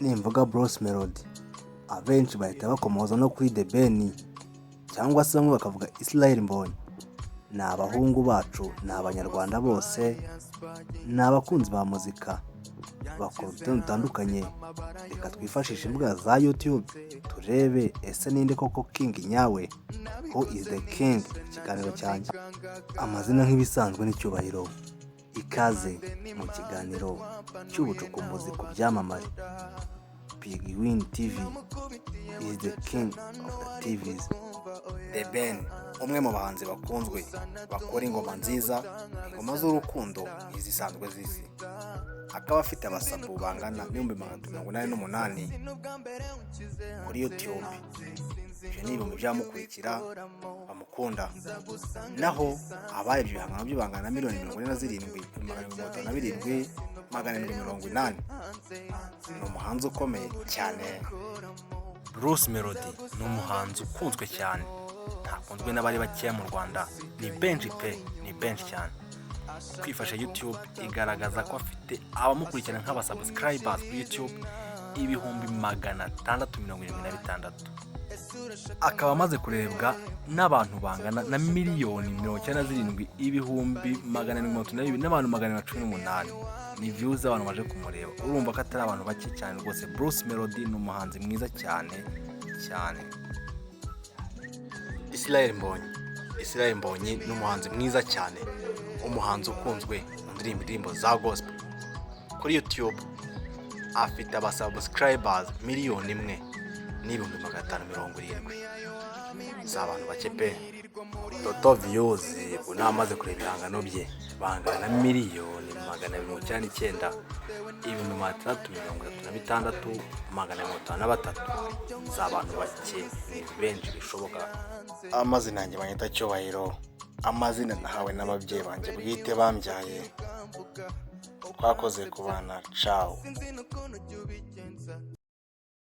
nimvuga Bruce Melody abenshi bahita bakomoza no kuri The Ben cyangwa se bamwe bakavuga Israel Mbonyi. Ni abahungu bacu, ni abanyarwanda bose, ni abakunzi ba muzika, bakora utuntu dutandukanye. Reka twifashishe imbuga za YouTube turebe ese ninde koko King nyawe, who is the king. Ikiganiro cyanjye amazina nk'ibisanzwe n'icyubahiro, ikaze mu kiganiro cy'ubucukumbuzi ku byamamare. Big Win TV is the king of the TVs. The Ben, umwe mu bahanzi bakunzwe bakora ingoma nziza, ingoma z'urukundo n'izisanzwe z'isi. Akaba afite abasabu bangana 188 kuri YouTube. Ibyo ni ibintu byamukurikira bamukunda. Naho abaye ibihangano byo bangana 1,47,780. Ni umuhanzi ukomeye cyane. Bruce Melody ni umuhanzi ukunzwe cyane, ntakunzwe n'abari bakeya mu Rwanda. Ni benshi pe, ni benshi cyane. Kwifasha YouTube igaragaza ko afite abamukurikirana nk'abasubscribers kuri YouTube 676. Akaba amaze kurebwa n'abantu bangana na 1,97,132 n'abantu 118. Ni views abantu baje kumureba. Urumva ko atari abantu bake cyane rwose. Bruce Melody ni umuhanzi mwiza cyane cyane. Israel Mbonyi ni umuhanzi mwiza cyane, umuhanzi ukunzwe mu ndirimbo za gospel. Kuri YouTube afite abasubscribers 1,570,000. Z'abantu bake pe. Total views unamaze kureba ibihangano bye bangana na 1,636,353 z'abantu bake. Ni benshi bishoboka. Amazina yanjye banyita Cyubahiro, amazina nahawe n'ababyeyi banjye bwite bambyaye. Twakoze kubana. Ciao.